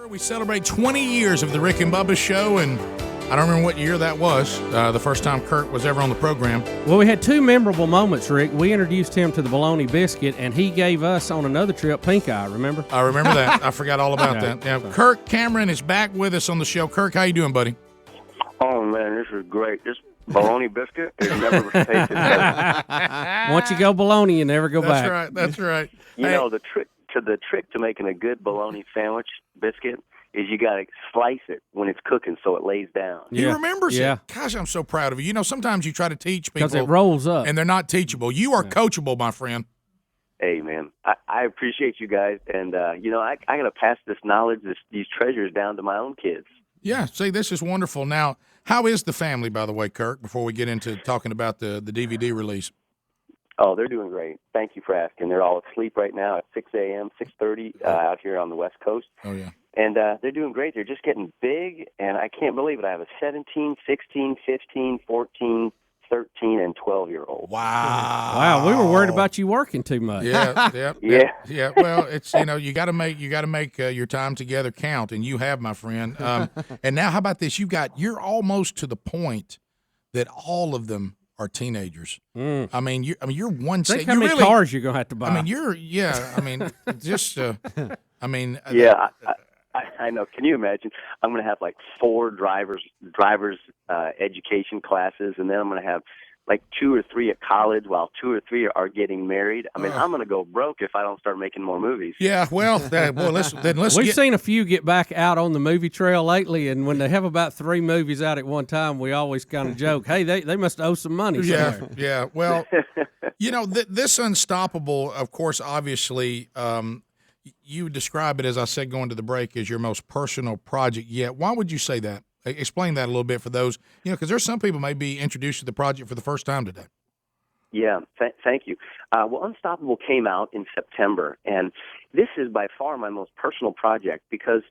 We celebrate 20 years of the Rick and Bubba show, and I don't remember what year that was, the first time Kirk was ever on the program. Well, we had two memorable moments, Rick. We introduced him to the bologna biscuit, and he gave us on another trip pink eye, remember? I remember that. I forgot all about that. Yeah, Kirk Cameron is back with us on the show. Kirk, how you doing, buddy? Oh, man, this is great. This bologna biscuit is never tasted better. Once you go bologna, you never go back. That's right. That's right. You know, the trick to making a good bologna sandwich biscuit is you got to slice it when it's cooking so it lays down. He remembers it. Gosh, I'm so proud of you. You know, sometimes you try to teach people. Because it rolls up. And they're not teachable. You are coachable, my friend. Hey, man, I appreciate you guys. And, you know, I got to pass this knowledge, these treasures down to my own kids. Yeah, see, this is wonderful. Now, how is the family, by the way, Kirk, before we get into talking about the DVD release? Oh, they're doing great. Thank you for asking. They're all asleep right now at 6 a.m., 6:30 out here on the West Coast. Oh, yeah. And they're doing great. They're just getting big, and I can't believe it. I have a 17, 16, 15, 14, 13, and 12-year-old. Wow. We were worried about you working too much. Yeah. Well, it's, you know, you got to make your time together count, and you have, my friend. And now, how about this? You're almost to the point that all of them are teenagers. I mean, you're one. Think how many cars you're gonna have to buy. I mean, I know. Can you imagine? I'm going to have like 4 drivers education classes, and then I'm going to have like 2 or 3 at college, while 2 or 3 are getting married. I mean, I'm going to go broke if I don't start making more movies. Yeah, well, let's. We've seen a few get back out on the movie trail lately, and when they have about 3 movies out at one time, we always kind of joke, "Hey, they must owe some money." Somewhere. Yeah. Well, you know, this Unstoppable, of course, obviously. You describe it, as I said going to the break, as your most personal project yet. Why would you say that? Explain that a little bit for those, because there's some people may be introduced to the project for the first time today. Yeah, thank you. Well, Unstoppable came out in September, and this is by far my most personal project because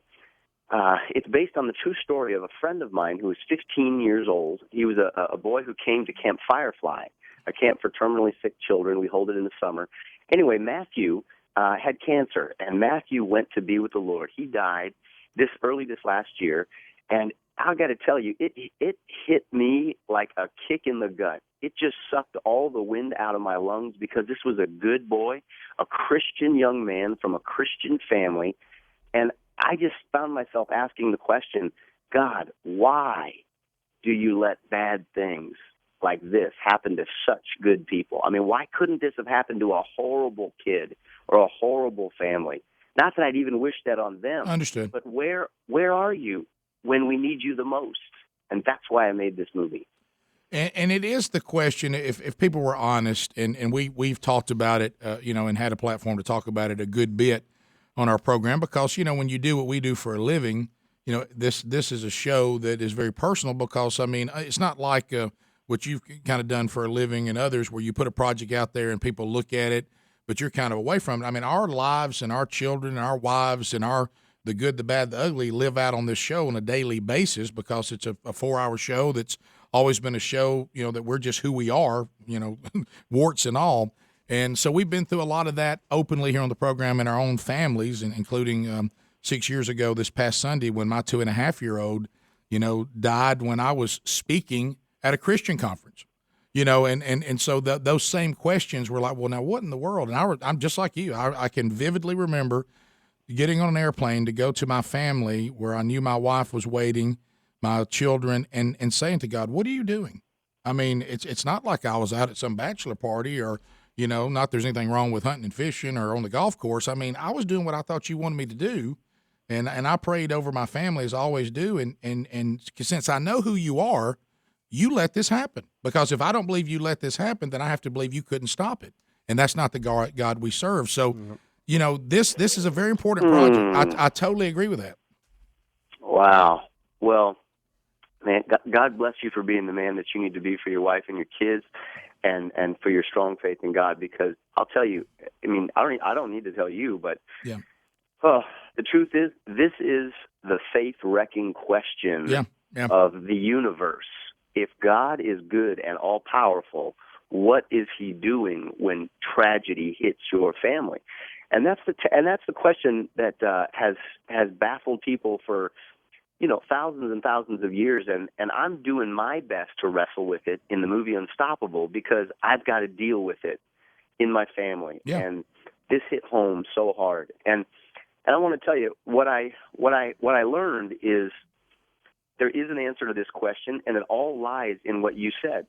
it's based on the true story of a friend of mine who was 15 years old. He was a boy who came to Camp Firefly, a camp for terminally sick children. We hold it in the summer. Anyway, Matthew had cancer, and Matthew went to be with the Lord. He died this last year, and I got to tell you, it hit me like a kick in the gut. It just sucked all the wind out of my lungs because this was a good boy, a Christian young man from a Christian family, and I just found myself asking the question, God, why do you let bad things like this happen to such good people? I mean, why couldn't this have happened to a horrible kid or a horrible family? Not that I'd even wish that on them. Understood. But where are you when we need you the most? And that's why I made this movie. And it is the question, if people were honest, and we've talked about it, and had a platform to talk about it a good bit on our program, because, when you do what we do for a living, this is a show that is very personal because, I mean, it's not like what you've kind of done for a living and others where you put a project out there and people look at it, but you're kind of away from it. I mean, our lives and our children and our wives and the good, the bad, the ugly live out on this show on a daily basis because it's a 4-hour show that's always been a show, that we're just who we are, warts and all. And so we've been through a lot of that openly here on the program in our own families, and including 6 years ago this past Sunday when my 2.5-year-old, died when I was speaking at a Christian conference, and so those same questions were like, well, now what in the world? And I'm just like you. I can vividly remember getting on an airplane to go to my family where I knew my wife was waiting, my children, and saying to God, what are you doing? I mean, it's not like I was out at some bachelor party or, not there's anything wrong with hunting and fishing or on the golf course. I mean, I was doing what I thought you wanted me to do. And I prayed over my family as I always do. And since I know who you are, you let this happen. Because if I don't believe you let this happen, then I have to believe you couldn't stop it. And that's not the God we serve. So, this is a very important project. I totally agree with that. Wow. Well, man, God bless you for being the man that you need to be for your wife and your kids, and for your strong faith in God. Because I'll tell you, I mean, I don't need to tell you, but yeah. The truth is, this is the faith-wrecking question of the universe. If God is good and all-powerful, what is he doing when tragedy hits your family? And that's the question that has baffled people for thousands and thousands of years, and I'm doing my best to wrestle with it in the movie Unstoppable because I've got to deal with it in my family. Yeah. And this hit home so hard. And I want to tell you what I learned is there is an answer to this question, and it all lies in what you said.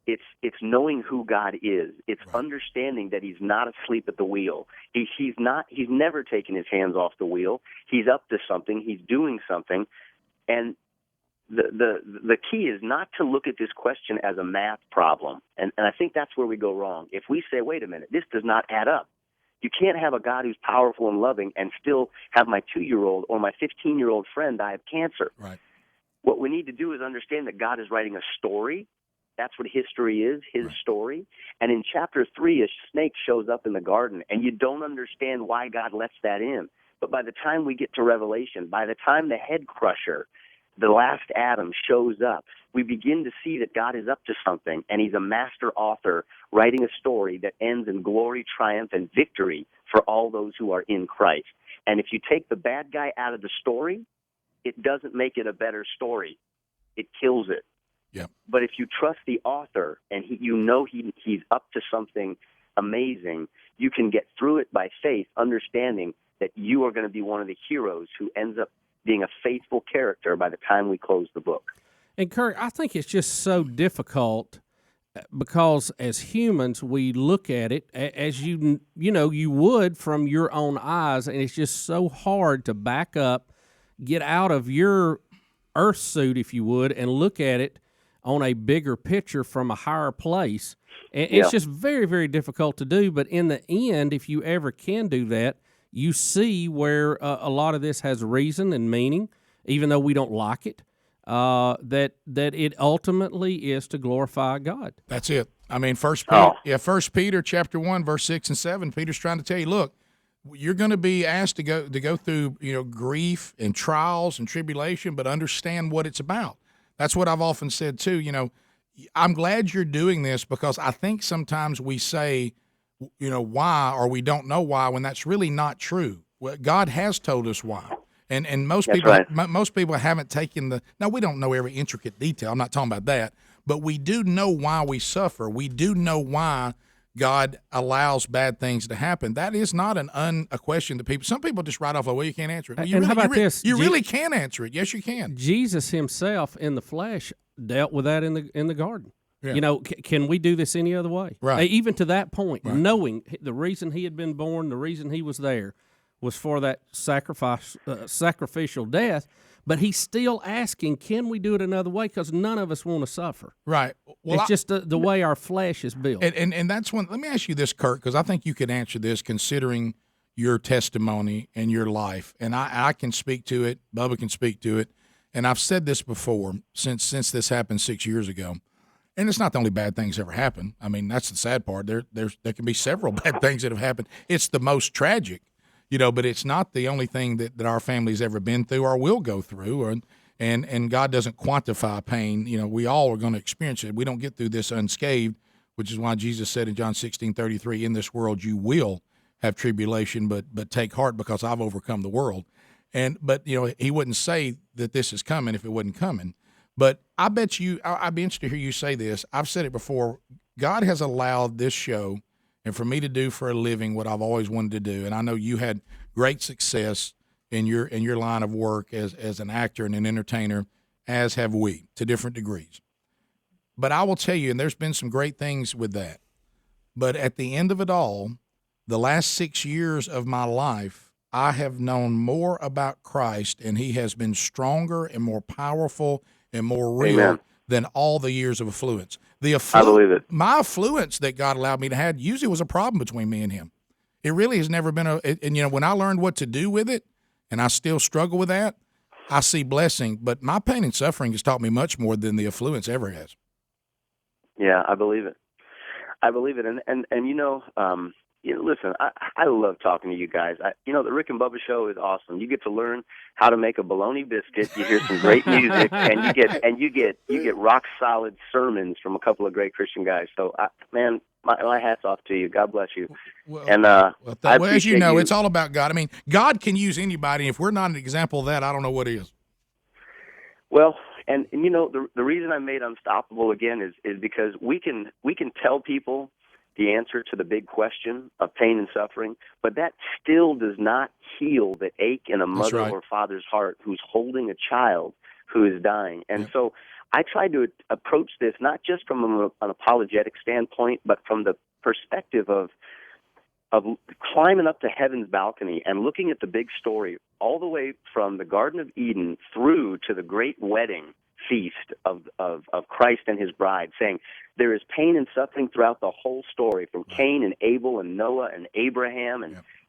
It's knowing who God is. It's understanding that He's not asleep at the wheel. He's never taken His hands off the wheel. He's up to something. He's doing something. And the key is not to look at this question as a math problem. And I think that's where we go wrong. If we say, wait a minute, this does not add up. You can't have a God who's powerful and loving and still have my 2-year-old or my 15-year-old friend die of cancer. Right. What we need to do is understand that God is writing a story. That's what history is, His story. And in chapter 3, a snake shows up in the garden, and you don't understand why God lets that in. But by the time we get to Revelation, by the time the head crusher, the last Adam, shows up, we begin to see that God is up to something, and He's a master author writing a story that ends in glory, triumph, and victory for all those who are in Christ. And if you take the bad guy out of the story, it doesn't make it a better story. It kills it. Yeah. But if you trust the author and he's up to something amazing, you can get through it by faith, understanding that you are going to be one of the heroes who ends up being a faithful character by the time we close the book. And Kirk, I think it's just so difficult because as humans we look at it as you would from your own eyes, and it's just so hard to back up, get out of your earth suit, if you would, and look at it on a bigger picture from a higher place. And it's just very, very difficult to do. But in the end, if you ever can do that, you see where a lot of this has reason and meaning, even though we don't like it, that it ultimately is to glorify God. That's it. I mean, First Peter chapter 1, verse 6 and 7, Peter's trying to tell you, look, you're going to be asked to go through grief and trials and tribulation, but understand what it's about. That's what I've often said too. I'm glad you're doing this because I think sometimes we say, why, or we don't know why, when that's really not true. Well, God has told us why, and most people haven't taken now we don't know every intricate detail. I'm not talking about that, but we do know why we suffer. We do know why God allows bad things to happen. That is not a question that some people just write off, well, you can't answer it. How about this? You really can answer it. Yes, you can. Jesus Himself in the flesh dealt with that in the garden. Yeah. Can we do this any other way? Right. Even to that point, knowing the reason He had been born, the reason He was there was for that sacrificial death, but He's still asking, can we do it another way? Because none of us want to suffer. Right. Well, it's just the way our flesh is built. And that's when, let me ask you this, Kirk, because I think you could answer this considering your testimony and your life. And I can speak to it, Bubba can speak to it, and I've said this before since this happened 6 years ago. And it's not the only bad things ever happen. I mean, that's the sad part. There can be several bad things that have happened. It's the most tragic, but it's not the only thing that our family's ever been through or will go through. And God doesn't quantify pain. We all are going to experience it. We don't get through this unscathed, which is why Jesus said in John 16:33, in this world you will have tribulation, but take heart because I've overcome the world. But He wouldn't say that this is coming if it wasn't coming. But I bet I'd be interested to hear you say this. I've said it before. God has allowed this show and for me to do for a living what I've always wanted to do. And I know you had great success in your line of work as an actor and an entertainer, as have we, to different degrees. But I will tell you, and there's been some great things with that. But at the end of it all, the last 6 years of my life, I have known more about Christ, and He has been stronger and more powerful and more real than all the years of affluence. I believe it. My affluence that God allowed me to have usually was a problem between me and Him. It really has never been and when I learned what to do with it, and I still struggle with that, I see blessing. But my pain and suffering has taught me much more than the affluence ever has. Yeah, I believe it. I believe it. And Listen, I love talking to you guys. The Rick and Bubba show is awesome. You get to learn how to make a bologna biscuit. You hear some great music, and you get rock solid sermons from a couple of great Christian guys. So, man, my hat's off to you. God bless you. Well, and as you know, it's all about God. I mean, God can use anybody. If we're not an example of that, I don't know what is. Well, and the reason I made Unstoppable again is because we can tell people the answer to the big question of pain and suffering, but that still does not heal the ache in a mother or father's heart who's holding a child who is dying. And so I tried to approach this not just from an apologetic standpoint, but from the perspective of climbing up to heaven's balcony and looking at the big story all the way from the Garden of Eden through to the great wedding feast of Christ and his bride, saying there is pain and suffering throughout the whole story, from Cain and Abel and Noah and Abraham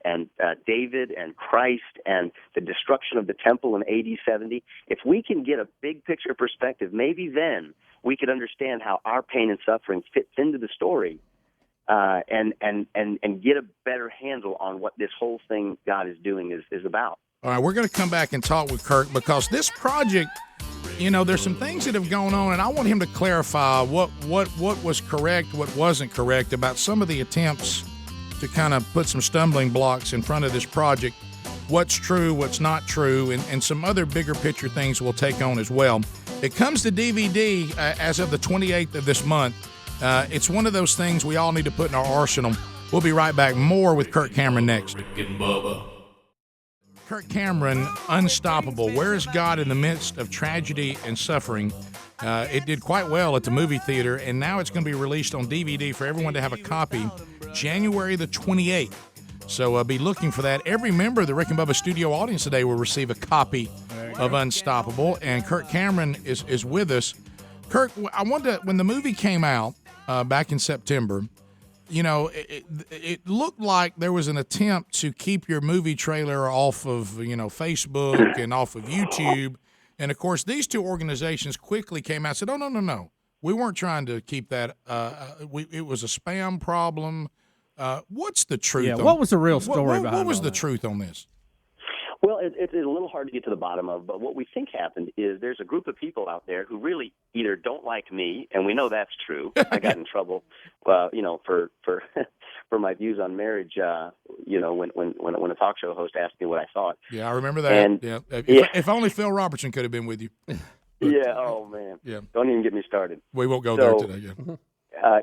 and David and Christ and the destruction of the temple in AD 70. If we can get a big picture perspective, maybe then we could understand how our pain and suffering fits into the story, and get a better handle on what this whole thing God is doing is about. All right, we're going to come back and talk with Kirk, because this project, there's some things that have gone on, and I want him to clarify what was correct, what wasn't correct about some of the attempts to kind of put some stumbling blocks in front of this project, what's true, what's not true, and some other bigger picture things we'll take on as well. It comes to DVD as of the 28th of this month. It's one of those things we all need to put in our arsenal. We'll be right back. More with Kirk Cameron next. Rick and Bubba. Kirk Cameron, Unstoppable. Where is God in the midst of tragedy and suffering? It did quite well at the movie theater, and now it's going to be released on DVD for everyone to have a copy January the 28th. So be looking for that. Every member of the Rick and Bubba studio audience today will receive a copy of Unstoppable, and Kirk Cameron is with us. Kirk, I wonder, when the movie came out back in September, it looked like there was an attempt to keep your movie trailer off of, Facebook and off of YouTube. And, of course, these two organizations quickly came out and said, oh, no. We weren't trying to keep that. It was a spam problem. What's the truth? Yeah, what was the real story behind What was all the that? truth on this? Well, it's a little hard to get to the bottom of, but what we think happened is there's a group of people out there who really either don't like me, and we know that's true. I got in trouble, for for my views on marriage. When a talk show host asked me what I thought. Yeah, I remember that. And, if only Phil Robertson could have been with you. Yeah. Oh man. Yeah. Don't even get me started. We won't go there today. Yeah.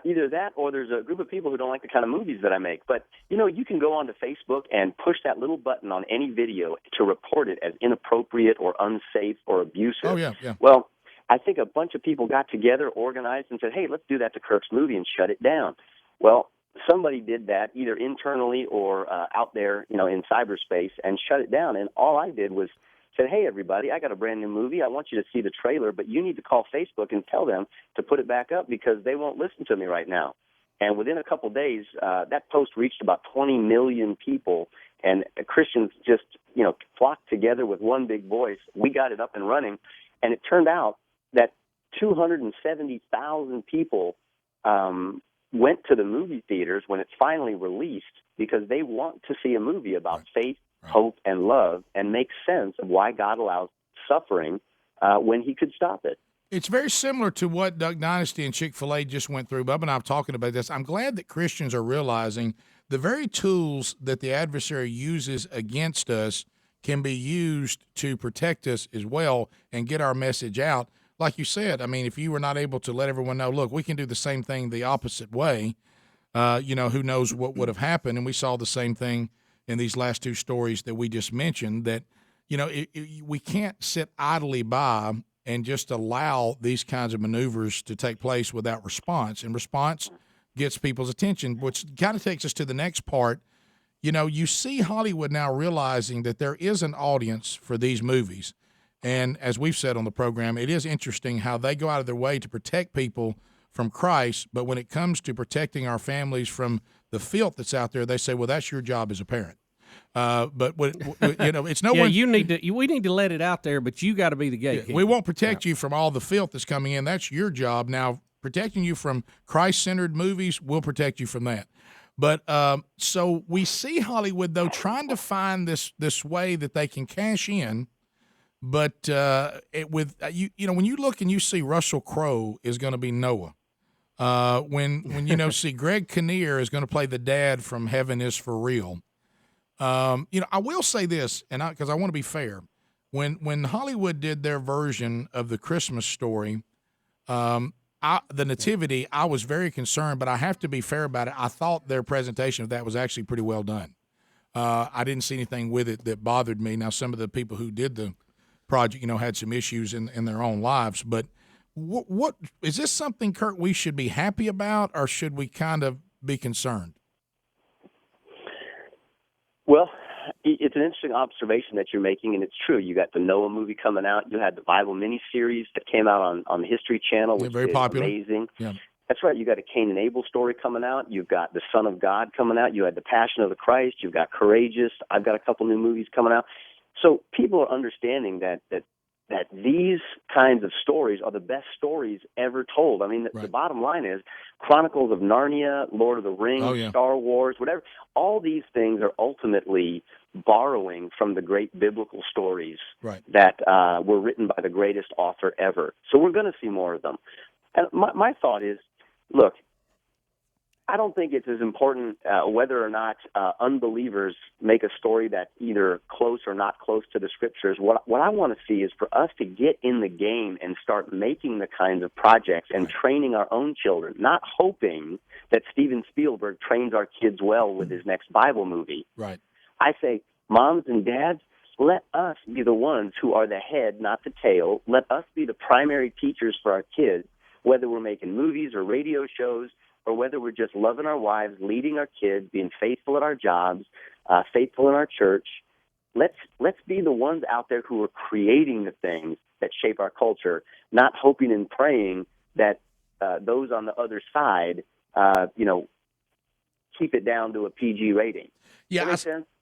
Either that, or there's a group of people who don't like the kind of movies that I make. But, you can go onto Facebook and push that little button on any video to report it as inappropriate or unsafe or abusive. Oh, yeah. Well, I think a bunch of people got together, organized, and said, hey, let's do that to Kirk's movie and shut it down. Well, somebody did that either internally or out there, in cyberspace, and shut it down. And all I did was said, hey, everybody, I got a brand new movie. I want you to see the trailer, but you need to call Facebook and tell them to put it back up because they won't listen to me right now. And within a couple days, that post reached about 20 million people, and Christians just, flocked together with one big voice. We got it up and running, and it turned out that 270,000 people went to the movie theaters when it's finally released because they want to see a movie about faith, hope, and love, and make sense of why God allows suffering when he could stop it. It's very similar to what Duck Dynasty and Chick-fil-A just went through. Bubba and I are talking about this. I'm glad that Christians are realizing the very tools that the adversary uses against us can be used to protect us as well and get our message out. Like you said, I mean, if you were not able to let everyone know, look, we can do the same thing the opposite way, who knows what would have happened. And we saw the same thing in these last two stories that we just mentioned, that, we can't sit idly by and just allow these kinds of maneuvers to take place without response. And response gets people's attention, which kind of takes us to the next part. You see Hollywood now realizing that there is an audience for these movies. And as we've said on the program, it is interesting how they go out of their way to protect people from Christ, but when it comes to protecting our families from the filth that's out there, they say, well, that's your job as a parent. But it's no one. We need to let it out there, but you got to be the gatekeeper. We won't protect you from all the filth that's coming in. That's your job. Now, protecting you from Christ-centered movies, we'll protect you from that. But so we see Hollywood though trying to find this way that they can cash in, but when you look and you see Russell Crowe is going to be Noah, when see Greg Kinnear is going to play the dad from Heaven Is for Real. I will say this, and because I want to be fair, when Hollywood did their version of the Christmas Story. The Nativity, I was very concerned, but I have to be fair about it. I thought their presentation of that was actually pretty well done. I didn't see anything with it that bothered me. Now, some of the people who did the project, had some issues in their own lives. But what is this something, Kirk, we should be happy about, or should we kind of be concerned? Well, it's an interesting observation that you're making, and it's true. You got the Noah movie coming out. You had the Bible miniseries that came out on the History Channel, which very is popular. Amazing. Yeah. That's right. You got a Cain and Abel story coming out. You've got the Son of God coming out. You had the Passion of the Christ. You've got Courageous. I've got a couple new movies coming out. So people are understanding that these kinds of stories are the best stories ever told. I mean, the bottom line is Chronicles of Narnia, Lord of the Rings, Star Wars, whatever. All these things are ultimately borrowing from the great biblical stories that were written by the greatest author ever. So we're going to see more of them. And my thought is, look, I don't think it's as important whether or not unbelievers make a story that's either close or not close to the Scriptures. What I want to see is for us to get in the game and start making the kinds of projects and training our own children, not hoping that Steven Spielberg trains our kids well with his next Bible movie. Right. I say, moms and dads, let us be the ones who are the head, not the tail. Let us be the primary teachers for our kids, whether we're making movies or radio shows, or whether we're just loving our wives, leading our kids, being faithful at our jobs, faithful in our church. Let's be the ones out there who are creating the things that shape our culture, not hoping and praying that those on the other side, keep it down to a PG rating. Yeah,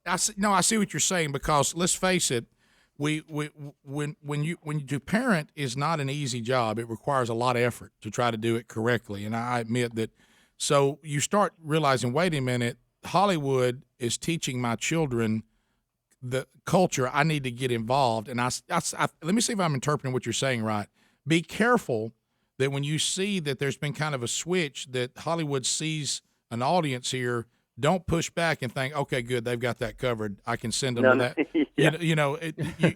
I see what you're saying, because let's face it, when to parent is not an easy job. It requires a lot of effort to try to do it correctly, and I admit that. So you start realizing, wait a minute, Hollywood is teaching my children the culture. I need to get involved, and I let me see if I'm interpreting what you're saying right. Be careful that when you see that there's been kind of a switch, that Hollywood sees an audience here. Don't push back and think, okay, good, they've got that covered. I can send them to that. Yeah.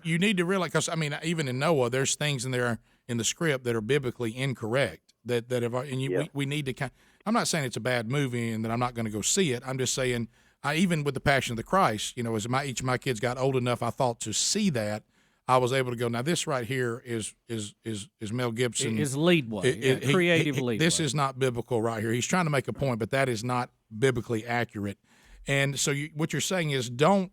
You need to realize, because, I mean, even in Noah, there's things in there in the script that are biblically incorrect. We need to kind. I'm not saying it's a bad movie and that I'm not going to go see it. I'm just saying, even with the Passion of the Christ, as each of my kids got old enough, I thought to see that, I was able to go, now this right here is Mel Gibson. His lead way, creative lead. This is not biblical right here. He's trying to make a point, but that is not biblically accurate. And so what you're saying is don't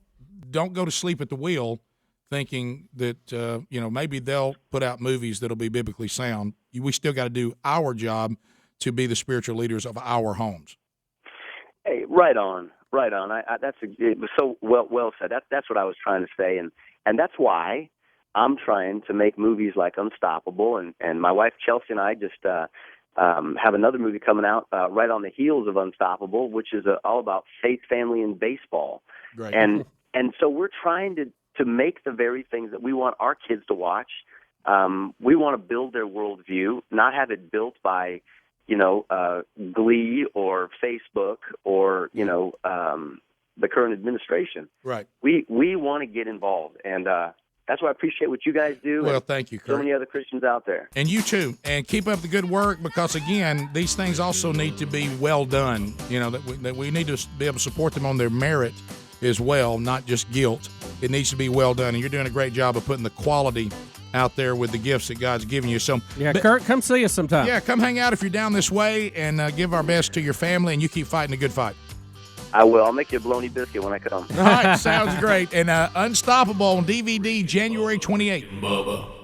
go to sleep at the wheel thinking that maybe they'll put out movies that'll be biblically sound. We still got to do our job to be the spiritual leaders of our homes. Hey, right on. It was so well said. That's what I was trying to say, and that's why I'm trying to make movies like Unstoppable, and my wife Chelsea and I just have another movie coming out right on the heels of Unstoppable, which is all about faith, family, and baseball. Right. And so we're trying to make the very things that we want our kids to watch. We want to build their worldview, not have it built by Glee or Facebook or the current administration. Right. We want to get involved, and that's why I appreciate what you guys do. Well, thank you, Kirk. So many other Christians out there. And you too. And keep up the good work, because, again, these things also need to be well done. That we need to be able to support them on their merit as well, not just guilt. It needs to be well done. And you're doing a great job of putting the quality out there with the gifts that God's given you. So, Kirk, come see us sometime. Yeah, come hang out if you're down this way, and give our best to your family, and you keep fighting a good fight. I will. I'll make you a bologna biscuit when I come. All right, sounds great. And Unstoppable on DVD January 28th. Bubba.